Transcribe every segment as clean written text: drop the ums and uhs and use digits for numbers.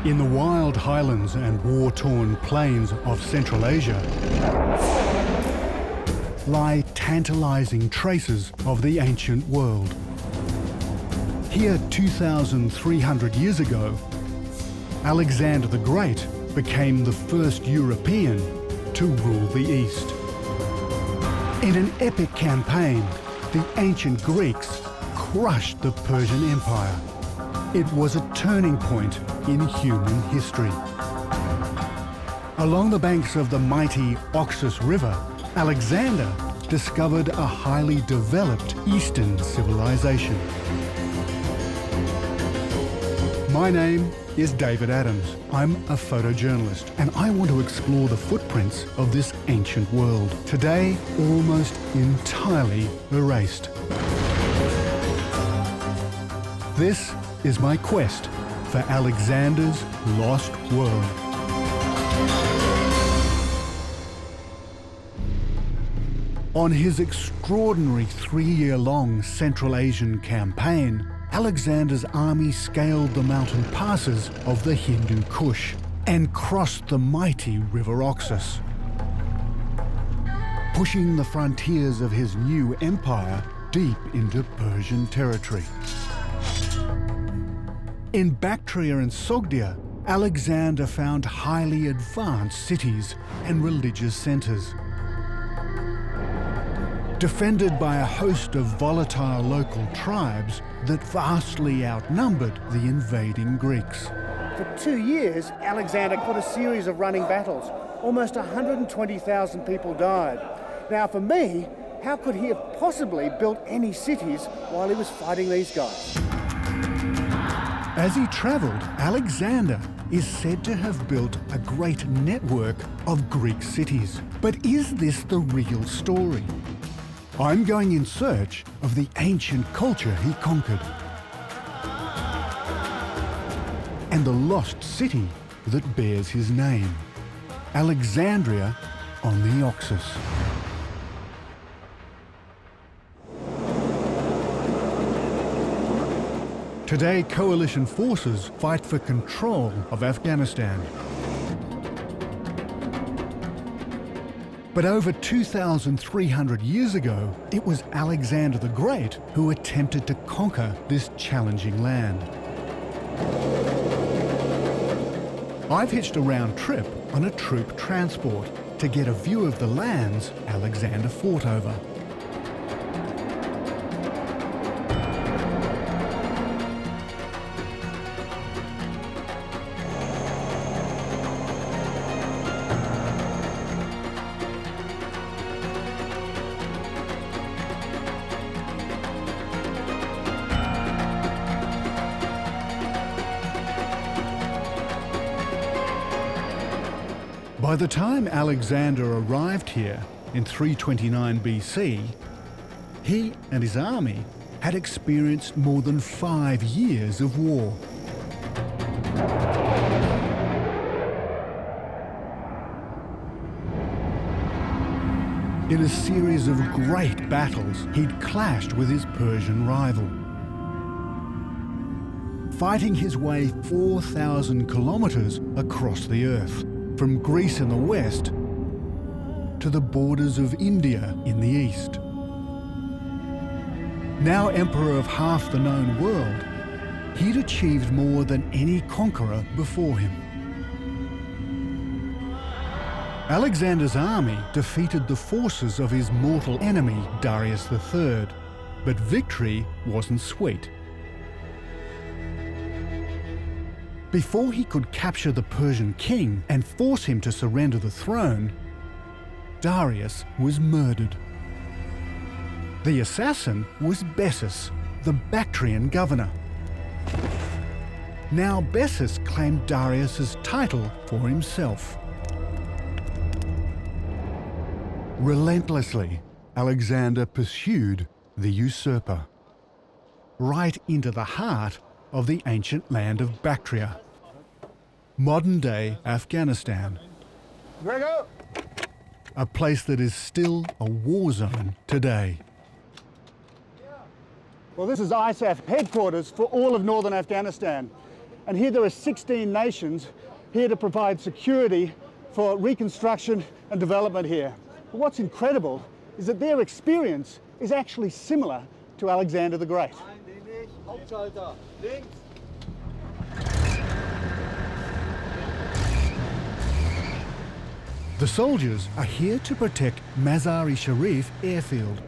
In the wild highlands and war-torn plains of Central Asia lie tantalizing traces of the ancient world. Here, 2,300 years ago, Alexander the Great became the first European to rule the East. In an epic campaign, the ancient Greeks crushed the Persian Empire. It was a turning point in human history. Along the banks of the mighty Oxus River, Alexander discovered a highly developed Eastern civilization. My name is David Adams. I'm a photojournalist, and I want to explore the footprints of this ancient world, today almost entirely erased. This is my quest for Alexander's lost world. On his extraordinary 3-year-long Central Asian campaign, Alexander's army scaled the mountain passes of the Hindu Kush and crossed the mighty river Oxus, pushing the frontiers of his new empire deep into Persian territory. In Bactria and Sogdia, Alexander found highly advanced cities and religious centers. Defended by a host of volatile local tribes that vastly outnumbered the invading Greeks. For 2 years, Alexander fought a series of running battles. Almost 120,000 people died. Now, for me, how could he have possibly built any cities while he was fighting these guys? As he traveled, Alexander is said to have built a great network of Greek cities. But is this the real story? I'm going in search of the ancient culture he conquered and the lost city that bears his name, Alexandria on the Oxus. Today, coalition forces fight for control of Afghanistan. But over 2,300 years ago, it was Alexander the Great who attempted to conquer this challenging land. I've hitched a round trip on a troop transport to get a view of the lands Alexander fought over. By the time Alexander arrived here in 329 BC, he and his army had experienced more than 5 years of war. In a series of great battles, he'd clashed with his Persian rival, fighting his way 4,000 kilometers across the earth, from Greece in the west to the borders of India in the east. Now emperor of half the known world, he'd achieved more than any conqueror before him. Alexander's army defeated the forces of his mortal enemy, Darius III, but victory wasn't sweet. Before he could capture the Persian king and force him to surrender the throne, Darius was murdered. The assassin was Bessus, the Bactrian governor. Now Bessus claimed Darius's title for himself. Relentlessly, Alexander pursued the usurper, right into the heart of the ancient land of Bactria, modern-day Afghanistan. Gregor! A place that is still a war zone today. Well, this is ISAF headquarters for all of northern Afghanistan. And here there are 16 nations here to provide security for reconstruction and development here. But what's incredible is that their experience is actually similar to Alexander the Great. The soldiers are here to protect Mazar-i-Sharif airfield.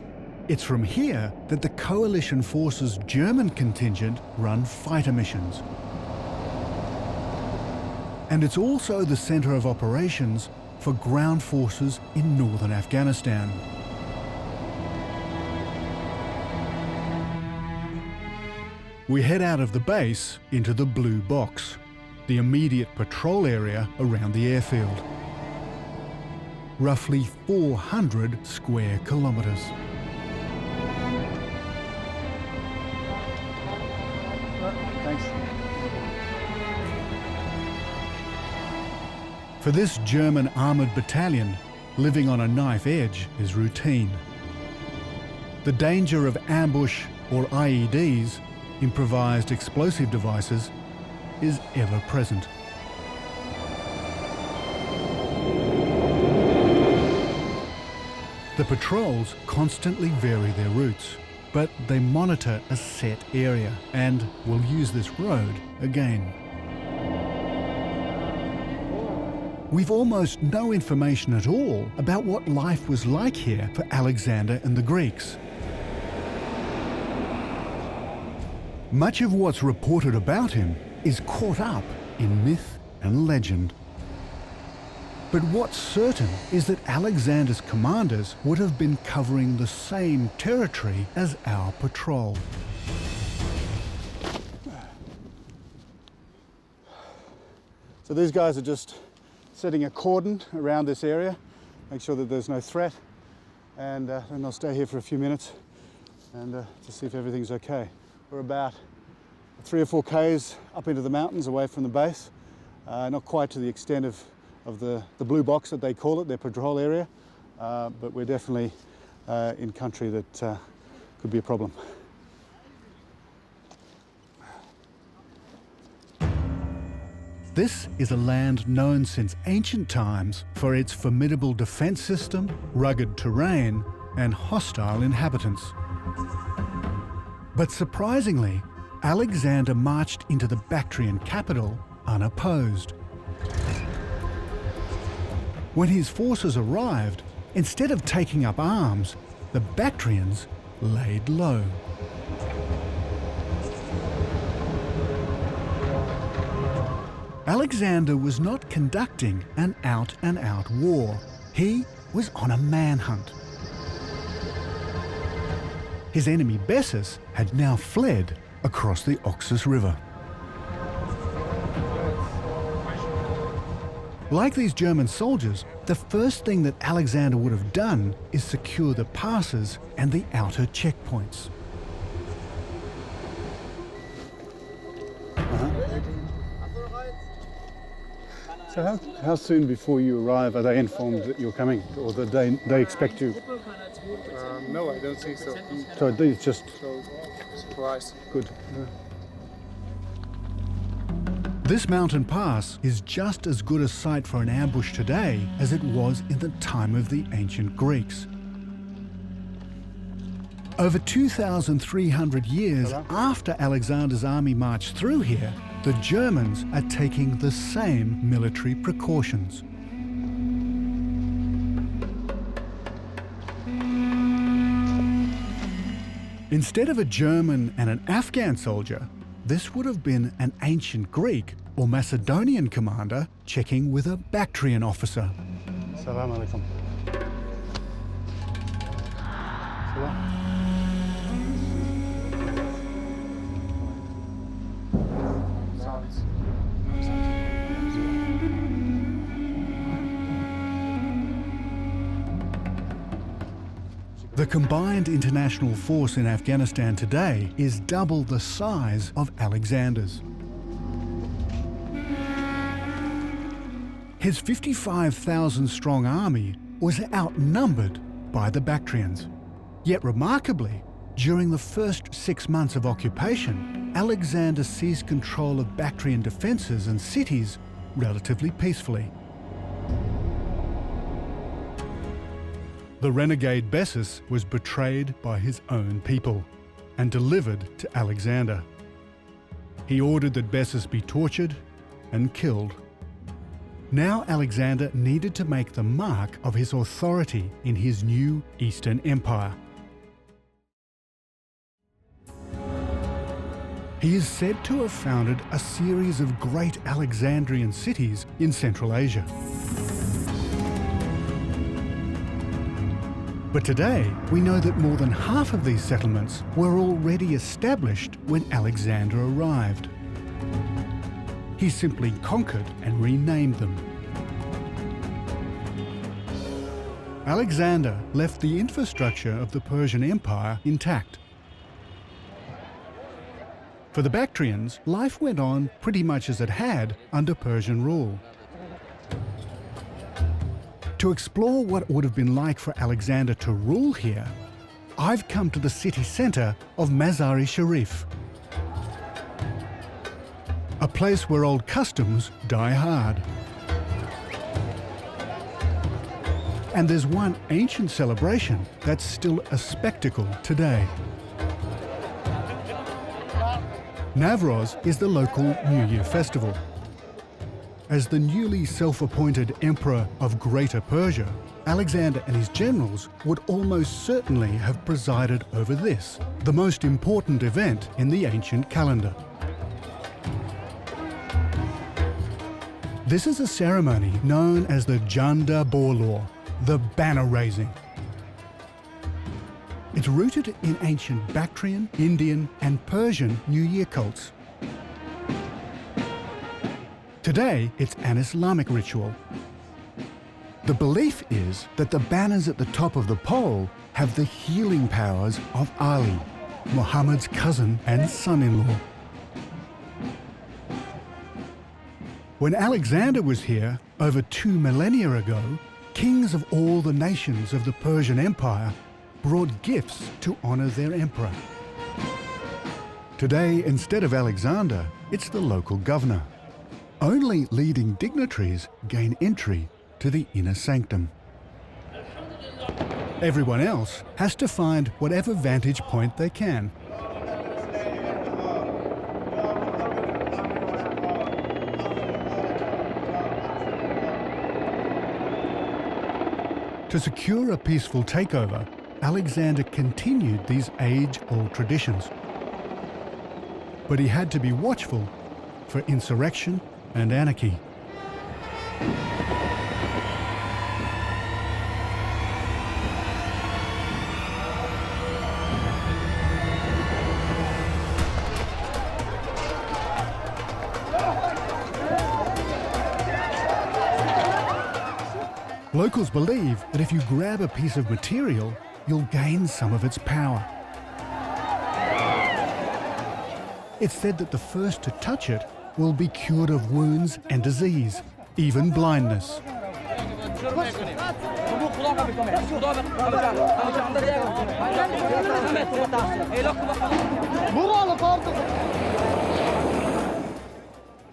It's from here that the coalition forces' German contingent run fighter missions. And it's also the centre of operations for ground forces in northern Afghanistan. We head out of the base into the blue box, the immediate patrol area around the airfield. Roughly 400 square kilometres. Thanks. For this German armoured battalion, living on a knife edge is routine. The danger of ambush or IEDs, improvised explosive devices, is ever present. The patrols constantly vary their routes, but they monitor a set area and will use this road again. We've almost no information at all about what life was like here for Alexander and the Greeks. Much of what's reported about him is caught up in myth and legend. But what's certain is that Alexander's commanders would have been covering the same territory as our patrol. So these guys are just setting a cordon around this area, make sure that there's no threat, and then they'll stay here for a few minutes and to see if everything's okay. We're about 3 or 4 k's up into the mountains away from the base, not quite to the extent of the blue box that they call it, their patrol area, but we're definitely in country that could be a problem. This is a land known since ancient times for its formidable defence system, rugged terrain, and hostile inhabitants. But surprisingly, Alexander marched into the Bactrian capital unopposed. When his forces arrived, instead of taking up arms, the Bactrians laid low. Alexander was not conducting an out-and-out war. He was on a manhunt. His enemy Bessus had now fled across the Oxus River. Like these German soldiers, the first thing that Alexander would have done is secure the passes and the outer checkpoints. So how soon before you arrive are they informed that you're coming, or that they expect you? No, I don't think so. So it's just Surprise. good. This mountain pass is just as good a site for an ambush today as it was in the time of the ancient Greeks. Over 2,300 years after Alexander's army marched through here, the Germans are taking the same military precautions. Instead of a German and an Afghan soldier, this would have been an ancient Greek or Macedonian commander checking with a Bactrian officer. Salam alaikum. Salam. The combined international force in Afghanistan today is double the size of Alexander's. His 55,000-strong army was outnumbered by the Bactrians. Yet remarkably, during the first 6 months of occupation, Alexander seized control of Bactrian defences and cities relatively peacefully. The renegade Bessus was betrayed by his own people and delivered to Alexander. He ordered that Bessus be tortured and killed. Now Alexander needed to make the mark of his authority in his new Eastern Empire. He is said to have founded a series of great Alexandrian cities in Central Asia. But today, we know that more than half of these settlements were already established when Alexander arrived. He simply conquered and renamed them. Alexander left the infrastructure of the Persian Empire intact. For the Bactrians, life went on pretty much as it had under Persian rule. To explore what it would have been like for Alexander to rule here, I've come to the city centre of Mazar-i-Sharif, a place where old customs die hard. And there's one ancient celebration that's still a spectacle today. Navroz is the local New Year festival. As the newly self-appointed emperor of Greater Persia, Alexander and his generals would almost certainly have presided over this, the most important event in the ancient calendar. This is a ceremony known as the Janda Borlaw, the banner raising. It's rooted in ancient Bactrian, Indian and Persian New Year cults. Today, it's an Islamic ritual. The belief is that the banners at the top of the pole have the healing powers of Ali, Muhammad's cousin and son-in-law. When Alexander was here over 2 millennia ago, kings of all the nations of the Persian Empire brought gifts to honour their emperor. Today, instead of Alexander, it's the local governor. Only leading dignitaries gain entry to the inner sanctum. Everyone else has to find whatever vantage point they can. To secure a peaceful takeover, Alexander continued these age-old traditions. But he had to be watchful for insurrection and anarchy. Locals believe that if you grab a piece of material, you'll gain some of its power. It's said that the first to touch it will be cured of wounds and disease, even blindness.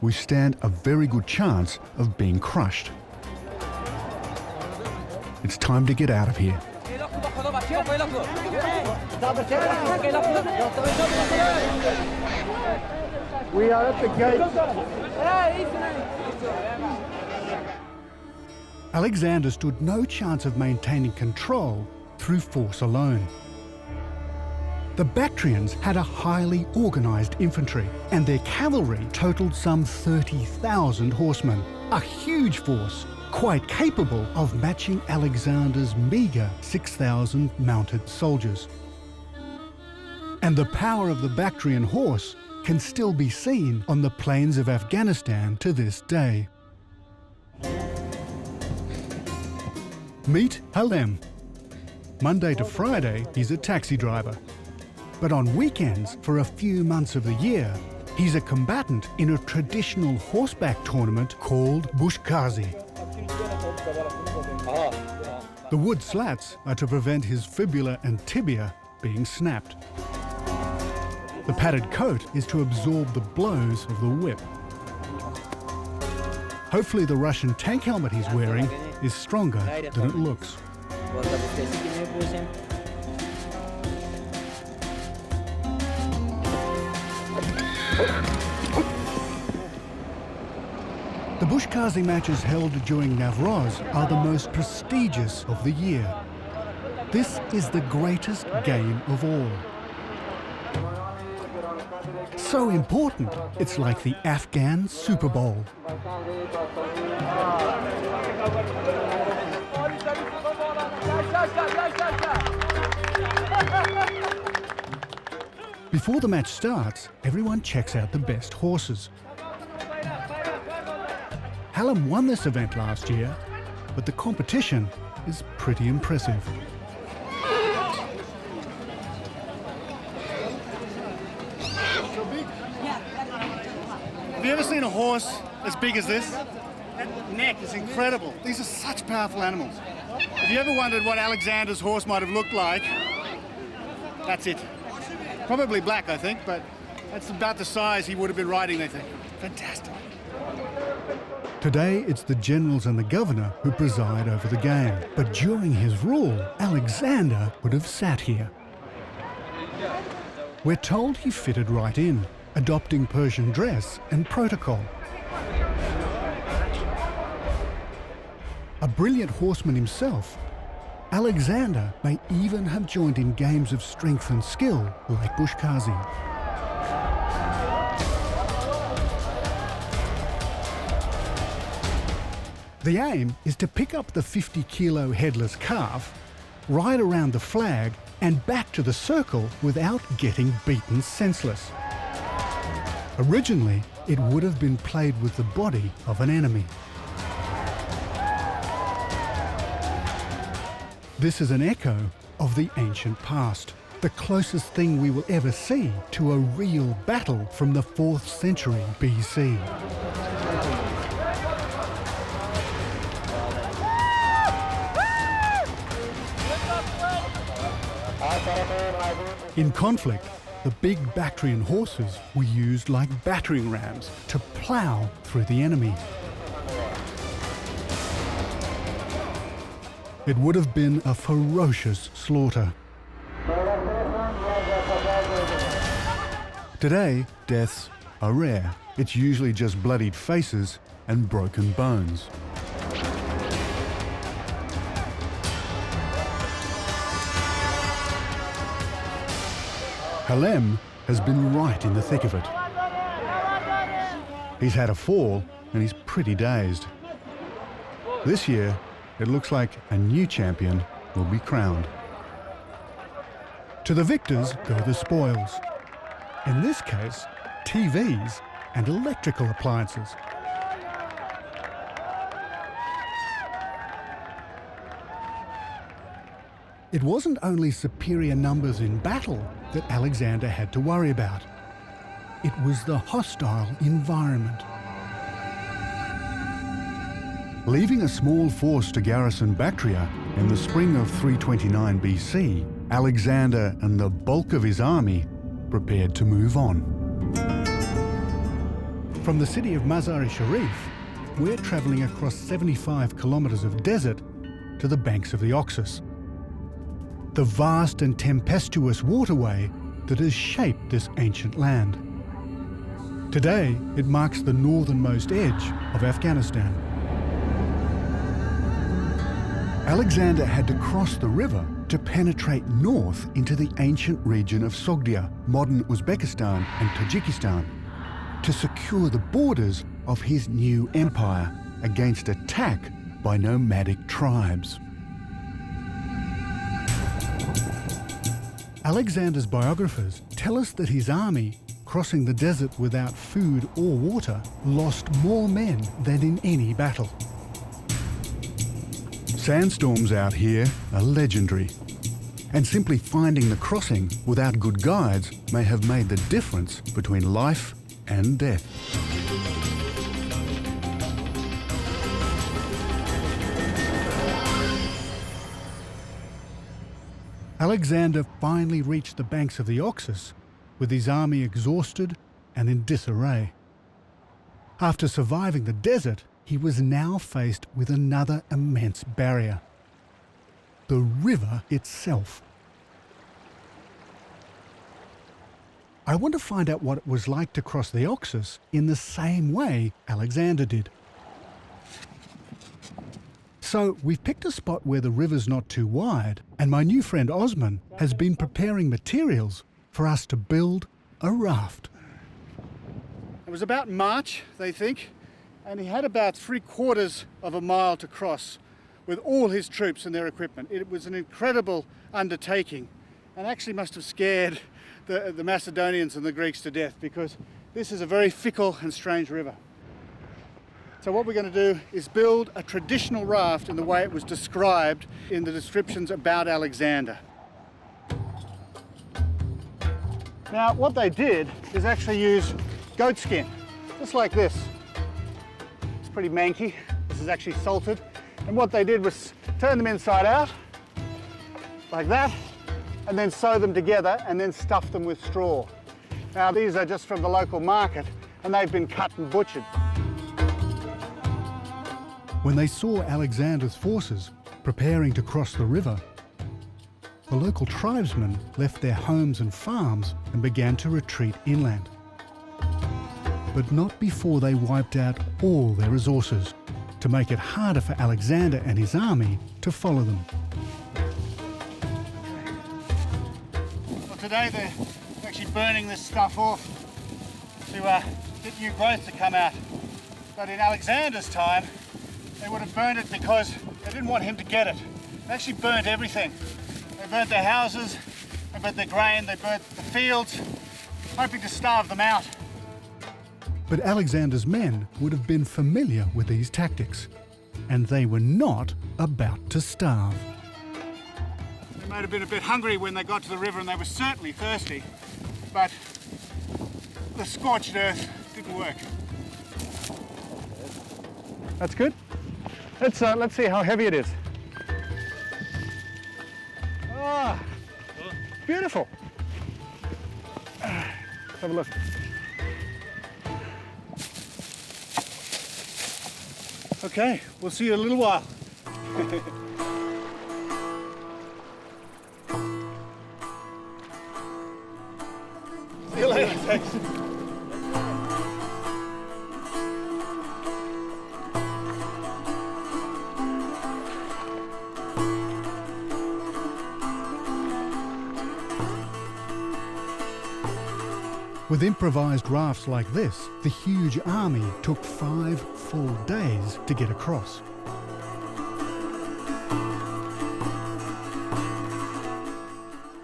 We stand a very good chance of being crushed. It's time to get out of here. We are at the gate. Alexander stood no chance of maintaining control through force alone. The Bactrians had a highly organised infantry, and their cavalry totalled some 30,000 horsemen, a huge force, quite capable of matching Alexander's meagre 6,000 mounted soldiers. And the power of the Bactrian horse can still be seen on the plains of Afghanistan to this day. Meet Halem. Monday to Friday, he's a taxi driver. But on weekends, for a few months of the year, he's a combatant in a traditional horseback tournament called Bushkazi. The wood slats are to prevent his fibula and tibia being snapped. The padded coat is to absorb the blows of the whip. Hopefully the Russian tank helmet he's wearing is stronger than it looks. The bushkazi matches held during Navroz are the most prestigious of the year. This is the greatest game of all. So important, it's like the Afghan Super Bowl. Before the match starts, everyone checks out the best horses. Hallam won this event last year, but the competition is pretty impressive. Have you ever seen a horse as big as this? That neck is incredible. These are such powerful animals. Have you ever wondered what Alexander's horse might have looked like? That's it. Probably black, I think, but that's about the size he would have been riding, they think. Fantastic. Today, it's the generals and the governor who preside over the game. But during his rule, Alexander would have sat here. We're told he fitted right in, adopting Persian dress and protocol. A brilliant horseman himself, Alexander may even have joined in games of strength and skill like bushkazi. The aim is to pick up the 50-kilo headless calf, ride around the flag and back to the circle without getting beaten senseless. Originally, it would have been played with the body of an enemy. This is an echo of the ancient past, the closest thing we will ever see to a real battle from the 4th century BC. In conflict, the big Bactrian horses were used like battering rams to plough through the enemy. It would have been a ferocious slaughter. Today, deaths are rare. It's usually just bloodied faces and broken bones. Hallam has been right in the thick of it. He's had a fall and he's pretty dazed. This year, it looks like a new champion will be crowned. To the victors go the spoils. In this case, TVs and electrical appliances. It wasn't only superior numbers in battle that Alexander had to worry about. It was the hostile environment. Leaving a small force to garrison Bactria in the spring of 329 BC, Alexander and the bulk of his army prepared to move on. From the city of Mazar-i-Sharif, we're travelling across 75 kilometres of desert to the banks of the Oxus, the vast and tempestuous waterway that has shaped this ancient land. Today, it marks the northernmost edge of Afghanistan. Alexander had to cross the river to penetrate north into the ancient region of Sogdian, modern Uzbekistan and Tajikistan, to secure the borders of his new empire against attack by nomadic tribes. Alexander's biographers tell us that his army, crossing the desert without food or water, lost more men than in any battle. Sandstorms out here are legendary, and simply finding the crossing without good guides may have made the difference between life and death. Alexander finally reached the banks of the Oxus with his army exhausted and in disarray. After surviving the desert, he was now faced with another immense barrier: the river itself. I want to find out what it was like to cross the Oxus in the same way Alexander did. So we've picked a spot where the river's not too wide, and my new friend Osman has been preparing materials for us to build a raft. It was about March, they think, and he had about 3/4 of a mile to cross with all his troops and their equipment. It was an incredible undertaking and actually must have scared the Macedonians and the Greeks to death, because this is a very fickle and strange river. So what we're going to do is build a traditional raft in the way it was described in the descriptions about Alexander. Now what they did is actually use goat skin, just like this. It's pretty manky. This is actually salted. And what they did was turn them inside out, like that, and then sew them together and then stuff them with straw. Now these are just from the local market and they've been cut and butchered. When they saw Alexander's forces preparing to cross the river, the local tribesmen left their homes and farms and began to retreat inland. But not before they wiped out all their resources to make it harder for Alexander and his army to follow them. Well, today they're actually burning this stuff off to get new growth to come out. But in Alexander's time, they would have burned it because they didn't want him to get it. They actually burnt everything. They burnt their houses, they burnt their grain, they burnt the fields, hoping to starve them out. But Alexander's men would have been familiar with these tactics, and they were not about to starve. They might have been a bit hungry when they got to the river, and they were certainly thirsty, but the scorched earth didn't work. That's good. Let's see how heavy it is. Ah, beautiful. Let's have a look. Okay, we'll see you in a little while. See you later, thanks. With improvised rafts like this, the huge army took 5 full days to get across.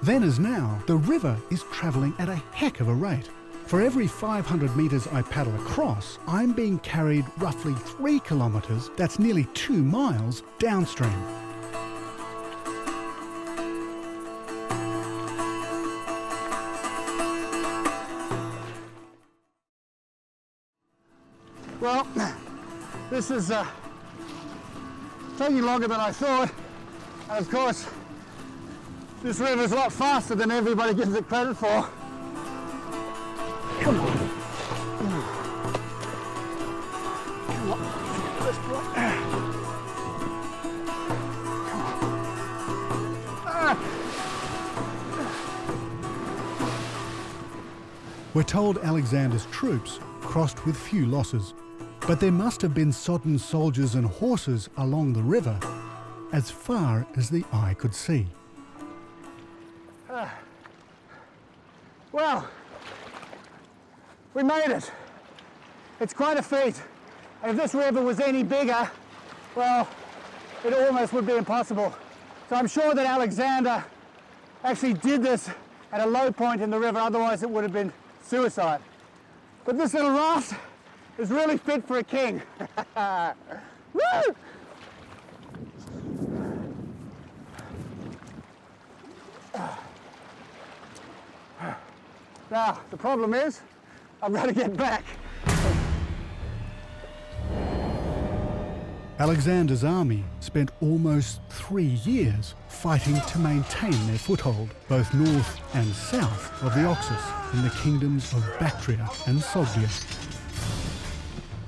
Then as now, the river is travelling at a heck of a rate. For every 500 metres I paddle across, I'm being carried roughly 3 kilometres, that's nearly 2 miles, downstream. Well, this is taking longer than I thought. And of course, this river is a lot faster than everybody gives it credit for. Come on. Come on. This point. Come on. We're told Alexander's troops crossed with few losses, but there must have been sodden soldiers and horses along the river as far as the eye could see. Well, we made it. It's quite a feat. And if this river was any bigger, well, it almost would be impossible. So I'm sure that Alexander actually did this at a low point in the river, otherwise it would have been suicide. But this little raft is really fit for a king. Woo! Now, the problem is, I've got to get back. Alexander's army spent almost 3 years fighting to maintain their foothold, both north and south of the Oxus, in the kingdoms of Bactria and Sogdian.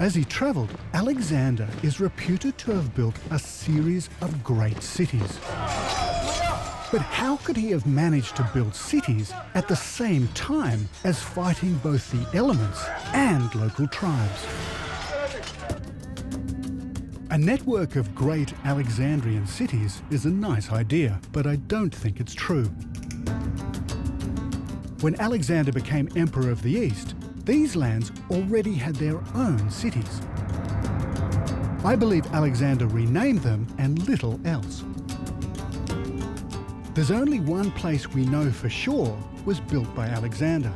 As he travelled, Alexander is reputed to have built a series of great cities. But how could he have managed to build cities at the same time as fighting both the elements and local tribes? A network of great Alexandrian cities is a nice idea, but I don't think it's true. When Alexander became Emperor of the East, these lands already had their own cities. I believe Alexander renamed them and little else. There's only one place we know for sure was built by Alexander,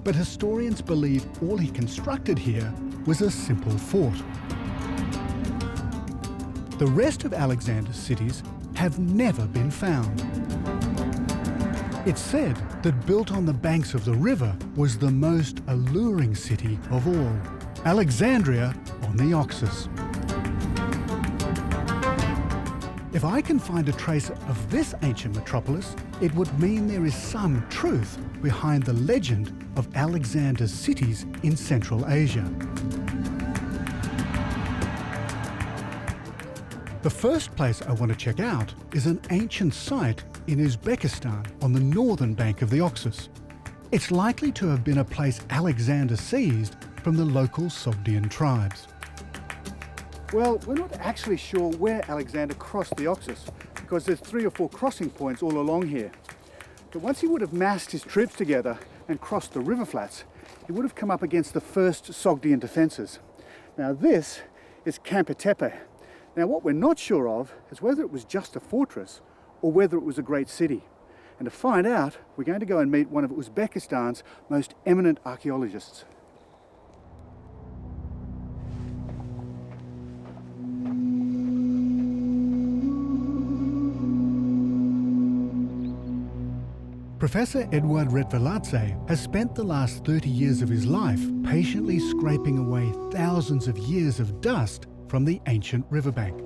but historians believe all he constructed here was a simple fort. The rest of Alexander's cities have never been found. It's said that built on the banks of the river was the most alluring city of all, Alexandria on the Oxus. If I can find a trace of this ancient metropolis, it would mean there is some truth behind the legend of Alexander's cities in Central Asia. The first place I want to check out is an ancient site in Uzbekistan on the northern bank of the Oxus. It's likely to have been a place Alexander seized from the local Sogdian tribes. Well, we're not actually sure where Alexander crossed the Oxus, because there's 3 or 4 crossing points all along here. But once he would have massed his troops together and crossed the river flats, he would have come up against the first Sogdian defences. Now this is Campetepe. Now what we're not sure of is whether it was just a fortress or whether it was a great city. And to find out, we're going to go and meet one of Uzbekistan's most eminent archaeologists. Professor Eduard Retveladze has spent the last 30 years of his life patiently scraping away thousands of years of dust from the ancient riverbank.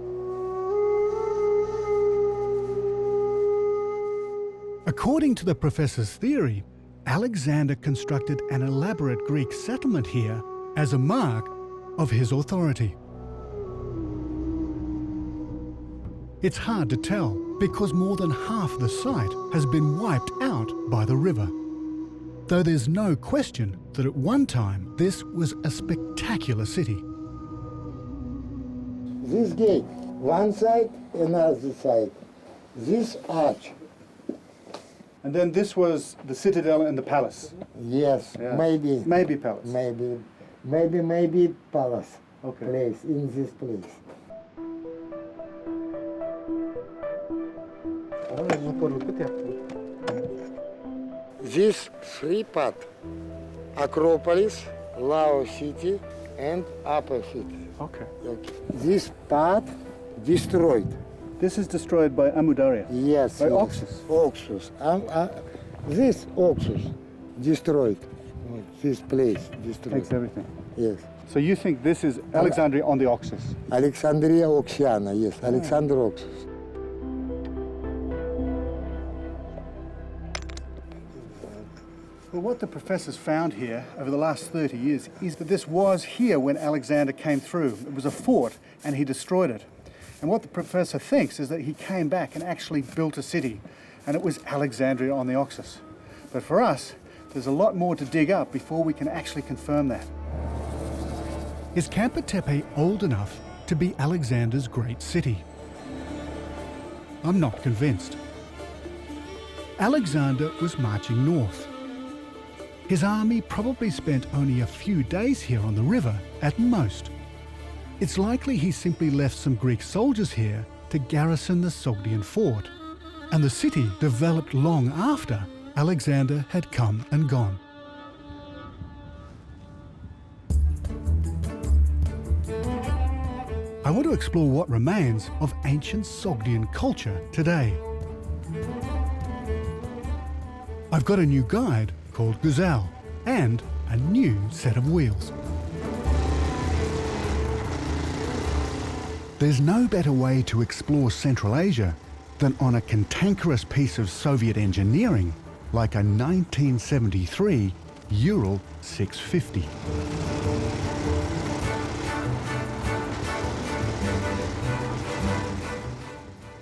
According to the professor's theory, Alexander constructed an elaborate Greek settlement here as a mark of his authority. It's hard to tell because more than half the site has been wiped out by the river. Though there's no question that at one time this was a spectacular city. This gate, one side, another side. This arch. And then this was the citadel and the palace. Yes, Yeah. maybe. Maybe palace. Maybe palace. Okay. Place, in this place. This 3 part, Acropolis, Lower City, and Upper City. Okay. Okay. This part destroyed. This is destroyed by Amudarya. Yes. By yes. Oxus. Oxus. This Oxus destroyed. This place destroyed. Takes everything. Yes. So you think this is Alexandria on the Oxus? Alexandria, Oxiana. Yes. Alexander Oxus. Well, what the professors found here over the last 30 years is that this was here when Alexander came through. It was a fort and he destroyed it. And what the professor thinks is that he came back and actually built a city, and it was Alexandria on the Oxus. But for us, there's a lot more to dig up before we can actually confirm that. Is Campetepe old enough to be Alexander's great city? I'm not convinced. Alexander was marching north. His army probably spent only a few days here on the river at most. It's likely he simply left some Greek soldiers here to garrison the Sogdian fort, and the city developed long after Alexander had come and gone. I want to explore what remains of ancient Sogdian culture today. I've got a new guide called Gazelle and a new set of wheels. There's no better way to explore Central Asia than on a cantankerous piece of Soviet engineering like a 1973 Ural 650.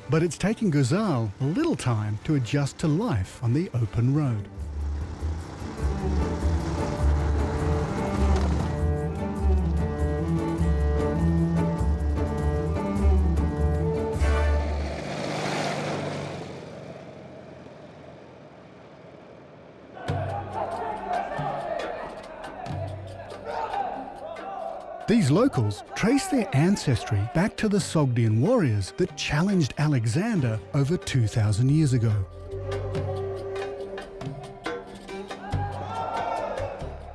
But it's taken Ghazal a little time to adjust to life on the open road. These locals trace their ancestry back to the Sogdian warriors that challenged Alexander over 2,000 years ago.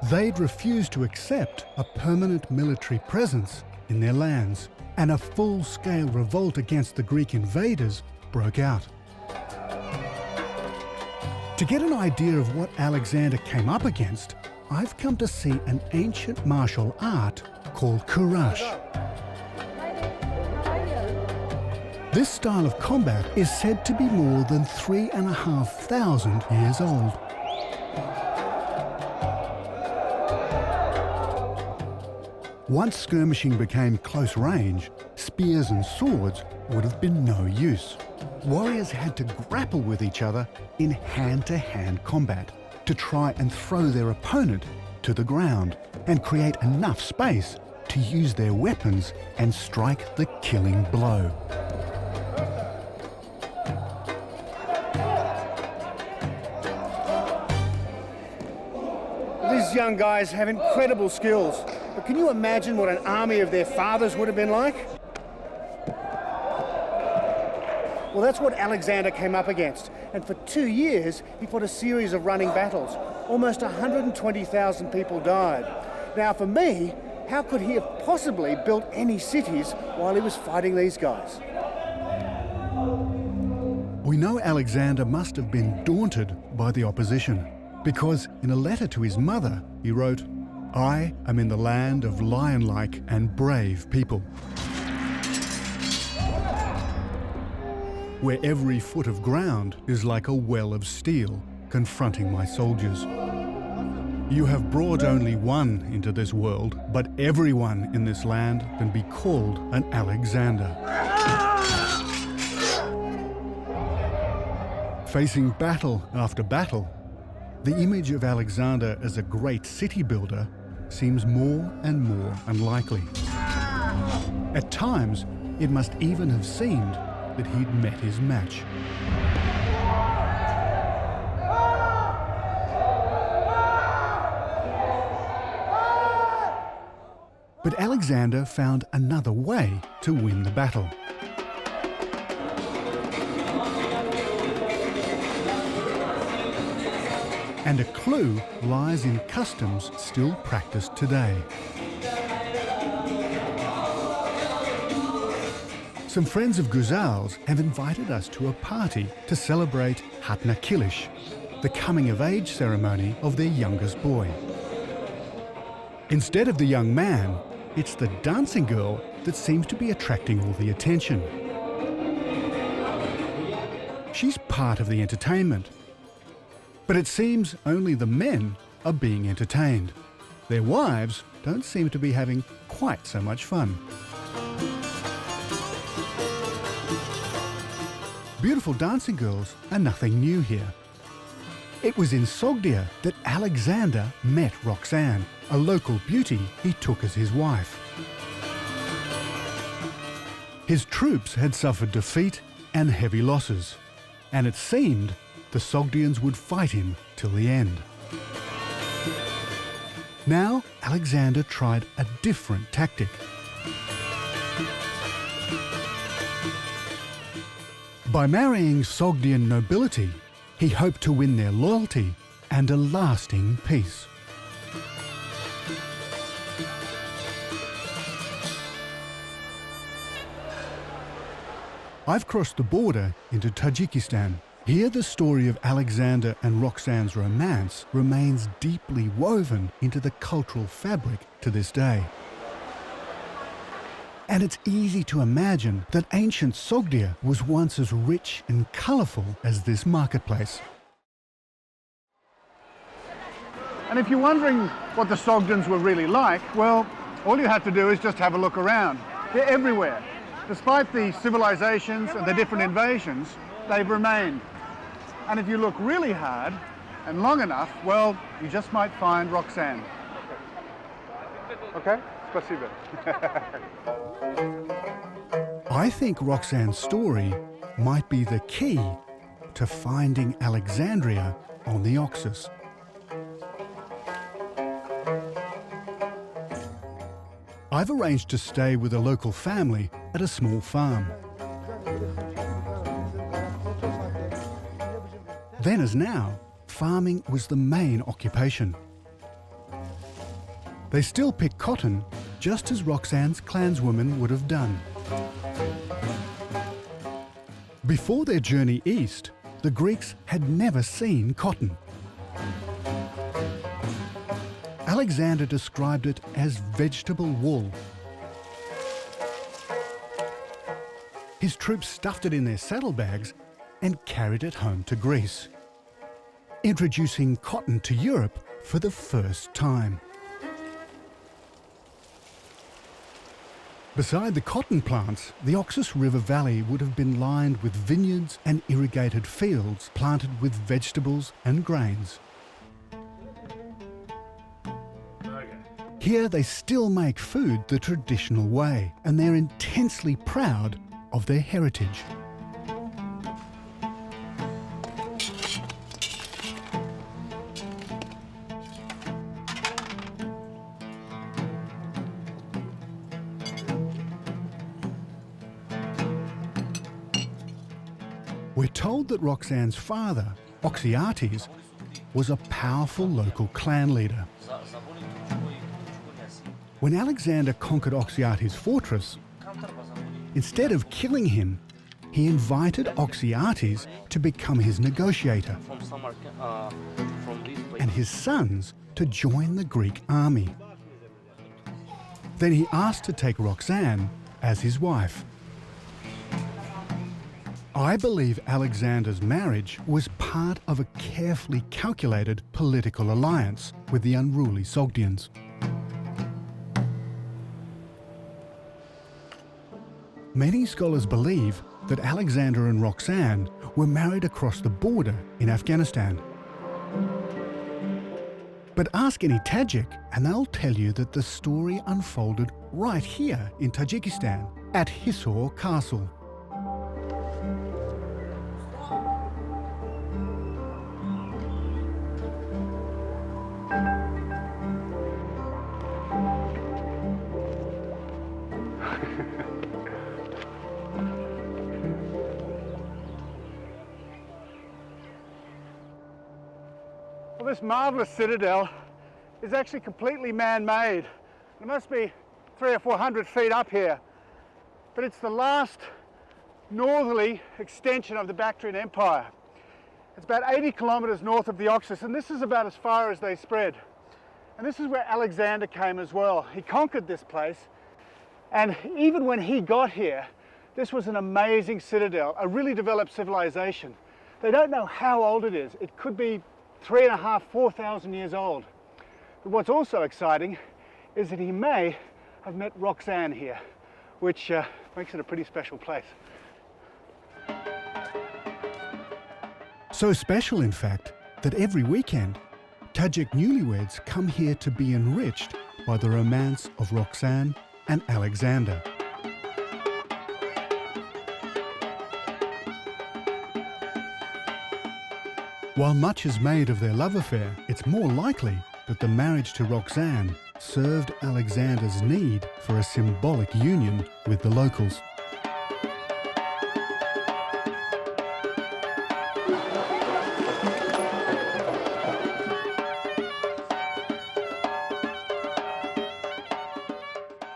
They'd refused to accept a permanent military presence in their lands, and a full-scale revolt against the Greek invaders broke out. To get an idea of what Alexander came up against, I've come to see an ancient martial art called Kurash. This style of combat is said to be more than 3,500 years old. Once skirmishing became close range, spears and swords would have been no use. Warriors had to grapple with each other in hand-to-hand combat to try and throw their opponent to the ground and create enough space to use their weapons and strike the killing blow. These young guys have incredible skills, but can you imagine what an army of their fathers would have been like? Well, that's what Alexander came up against, and for 2 years he fought a series of running battles. Almost 120,000 people died. Now, for me, how could he have possibly built any cities while he was fighting these guys? We know Alexander must have been daunted by the opposition, because in a letter to his mother, he wrote, "I am in the land of lion-like and brave people, where every foot of ground is like a well of steel confronting my soldiers. You have brought only one into this world, but everyone in this land can be called an Alexander." Facing battle after battle, the image of Alexander as a great city builder seems more and more unlikely. At times, it must even have seemed that he'd met his match. But Alexander found another way to win the battle. And a clue lies in customs still practiced today. Some friends of Ghazal's have invited us to a party to celebrate Hatna Kilish, the coming-of-age ceremony of their youngest boy. Instead of the young man, it's the dancing girl that seems to be attracting all the attention. She's part of the entertainment. But it seems only the men are being entertained. Their wives don't seem to be having quite so much fun. Beautiful dancing girls are nothing new here. It was in Sogdia that Alexander met Roxanne, a local beauty he took as his wife. His troops had suffered defeat and heavy losses, and it seemed the Sogdians would fight him till the end. Now, Alexander tried a different tactic. By marrying Sogdian nobility, he hoped to win their loyalty and a lasting peace. I've crossed the border into Tajikistan. Here the story of Alexander and Roxanne's romance remains deeply woven into the cultural fabric to this day. And it's easy to imagine that ancient Sogdia was once as rich and colourful as this marketplace. And if you're wondering what the Sogdians were really like, well, all you have to do is just have a look around. They're everywhere. Despite the civilizations and the different invasions, they've remained. And if you look really hard and long enough, well, you just might find Roxanne. Okay? Спасибо. I think Roxanne's story might be the key to finding Alexandria on the Oxus. I've arranged to stay with a local family at a small farm. Then as now, farming was the main occupation. They still pick cotton, just as Roxanne's clanswomen would have done. Before their journey east, the Greeks had never seen cotton. Alexander described it as vegetable wool. His troops stuffed it in their saddlebags and carried it home to Greece, introducing cotton to Europe for the first time. Beside the cotton plants, the Oxus River Valley would have been lined with vineyards and irrigated fields planted with vegetables and grains. Here they still make food the traditional way, and they're intensely proud of their heritage. We're told that Roxanne's father, Oxyates, was a powerful local clan leader. When Alexander conquered Oxyates' fortress, instead of killing him, he invited Oxyates to become his negotiator and his sons to join the Greek army. Then he asked to take Roxanne as his wife. I believe Alexander's marriage was part of a carefully calculated political alliance with the unruly Sogdians. Many scholars believe that Alexander and Roxanne were married across the border in Afghanistan. But ask any Tajik and they'll tell you that the story unfolded right here in Tajikistan at Hisor Castle. Well, this marvellous citadel is actually completely man-made. It must be 300 or 400 feet up here. But it's the last northerly extension of the Bactrian Empire. It's about 80 kilometres north of the Oxus, and this is about as far as they spread. And this is where Alexander came as well. He conquered this place, and even when he got here, this was an amazing citadel, a really developed civilization. They don't know how old it is. It could be 3,500, 4,000 years old. But what's also exciting is that he may have met Roxanne here, which makes it a pretty special place. So special, in fact, that every weekend, Tajik newlyweds come here to be enriched by the romance of Roxanne and Alexander. While much is made of their love affair, it's more likely that the marriage to Roxanne served Alexander's need for a symbolic union with the locals.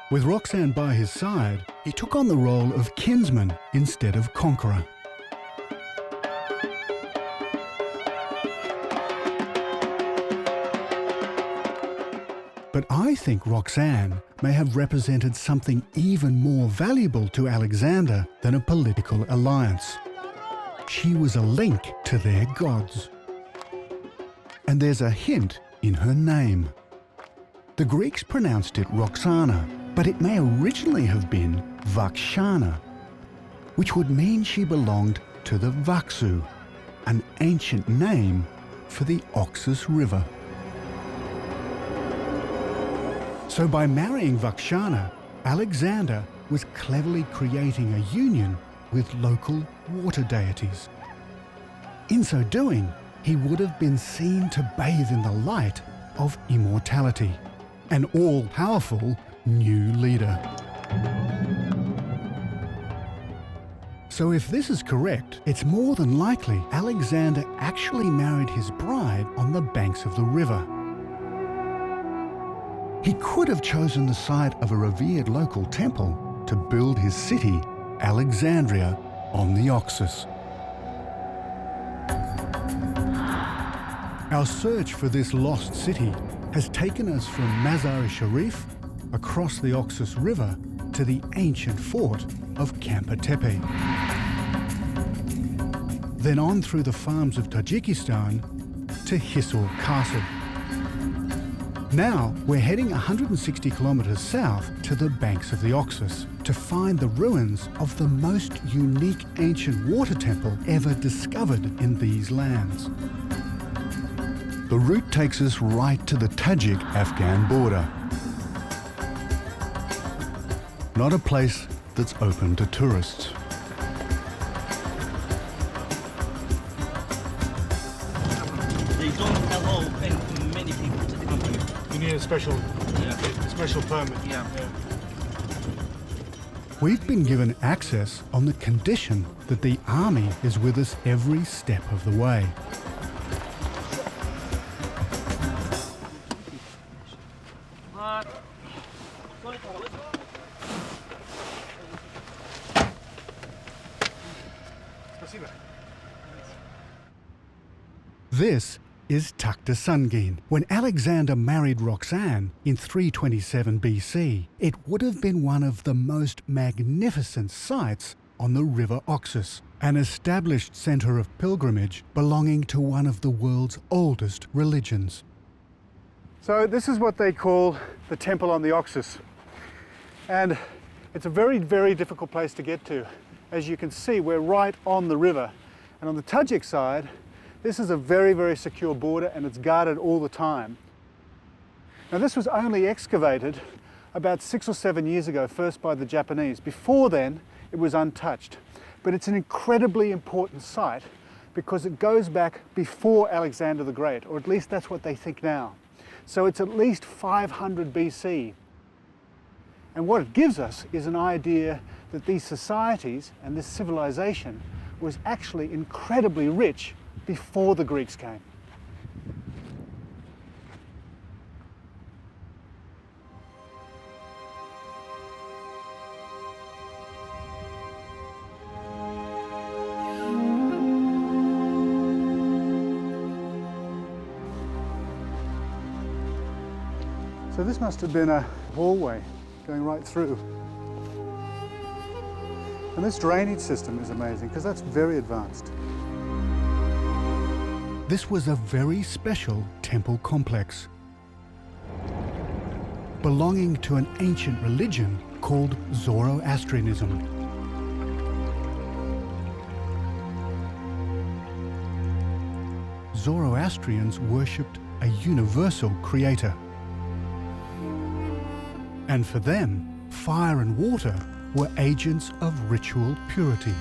With Roxanne by his side, he took on the role of kinsman instead of conqueror. But I think Roxanne may have represented something even more valuable to Alexander than a political alliance. She was a link to their gods. And there's a hint in her name. The Greeks pronounced it Roxana, but it may originally have been Oxiana, which would mean she belonged to the Oxus, an ancient name for the Oxus River. So by marrying Oxiana, Alexander was cleverly creating a union with local water deities. In so doing, he would have been seen to bathe in the light of immortality, an all-powerful new leader. So if this is correct, it's more than likely Alexander actually married his bride on the banks of the river. He could have chosen the site of a revered local temple to build his city, Alexandria, on the Oxus. Our search for this lost city has taken us from Mazar-i-Sharif, across the Oxus River, to the ancient fort of Camp-Tepe. Then on through the farms of Tajikistan to Hisor Castle. Now we're heading 160 kilometres south to the banks of the Oxus to find the ruins of the most unique ancient water temple ever discovered in these lands. The route takes us right to the Tajik-Afghan border. Not a place that's open to tourists. They don't allow many people to come here. You need a special permit. Yeah. We've been given access on the condition that the army is with us every step of the way. This is Sogdian. When Alexander married Roxanne in 327 BC, it would have been one of the most magnificent sites on the River Oxus, an established centre of pilgrimage belonging to one of the world's oldest religions. So this is what they call the temple on the Oxus. And it's a very, very difficult place to get to. As you can see, we're right on the river. And on the Tajik side, this is a very, very secure border and it's guarded all the time. Now this was only excavated about 6 or 7 years ago, first by the Japanese. Before then, it was untouched. But it's an incredibly important site because it goes back before Alexander the Great, or at least that's what they think now. So it's at least 500 BC. And what it gives us is an idea that these societies and this civilization was actually incredibly rich before the Greeks came. So this must have been a hallway going right through. And this drainage system is amazing because that's very advanced. This was a very special temple complex, belonging to an ancient religion called Zoroastrianism. Zoroastrians worshipped a universal creator. And for them, fire and water were agents of ritual purity.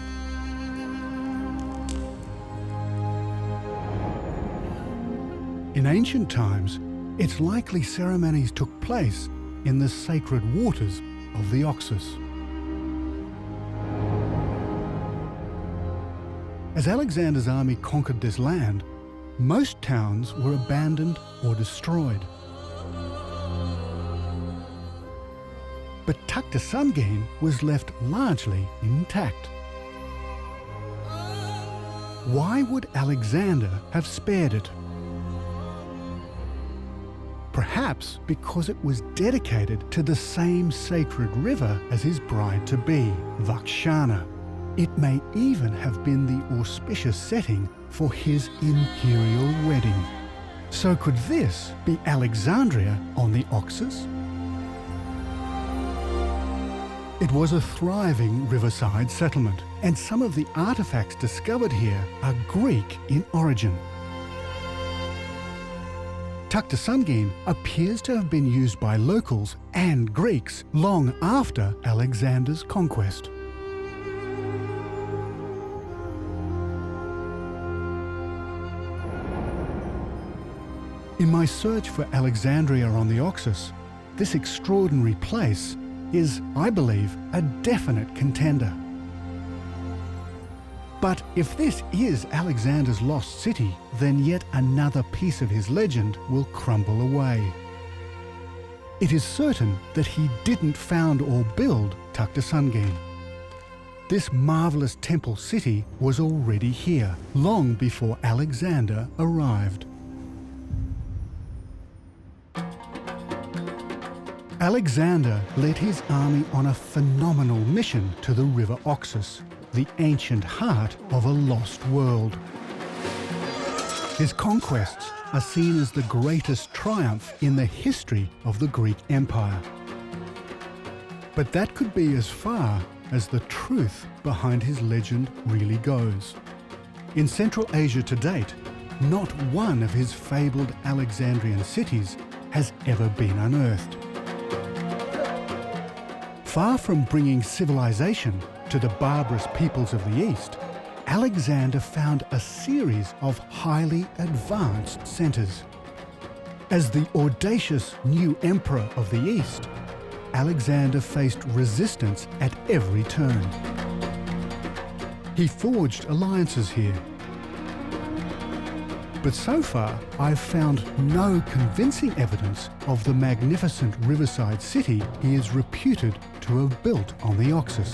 In ancient times, it's likely ceremonies took place in the sacred waters of the Oxus. As Alexander's army conquered this land, most towns were abandoned or destroyed. But Sogdian was left largely intact. Why would Alexander have spared it? perhaps because it was dedicated to the same sacred river as his bride-to-be, Roxanne. It may even have been the auspicious setting for his imperial wedding. So could this be Alexandria on the Oxus? It was a thriving riverside settlement, and some of the artefacts discovered here are Greek in origin. Sogdian appears to have been used by locals and Greeks long after Alexander's conquest. In my search for Alexandria on the Oxus, this extraordinary place is, I believe, a definite contender. But if this is Alexander's lost city, then yet another piece of his legend will crumble away. It is certain that he didn't found or build Sogdian. This marvelous temple city was already here, long before Alexander arrived. Alexander led his army on a phenomenal mission to the river Oxus, the ancient heart of a lost world. His conquests are seen as the greatest triumph in the history of the Greek Empire. But that could be as far as the truth behind his legend really goes. In Central Asia to date, not one of his fabled Alexandrian cities has ever been unearthed. Far from bringing civilization to the barbarous peoples of the East, Alexander found a series of highly advanced centers. As the audacious new emperor of the East, Alexander faced resistance at every turn. He forged alliances here. But so far, I've found no convincing evidence of the magnificent riverside city he is reputed to have built on the Oxus.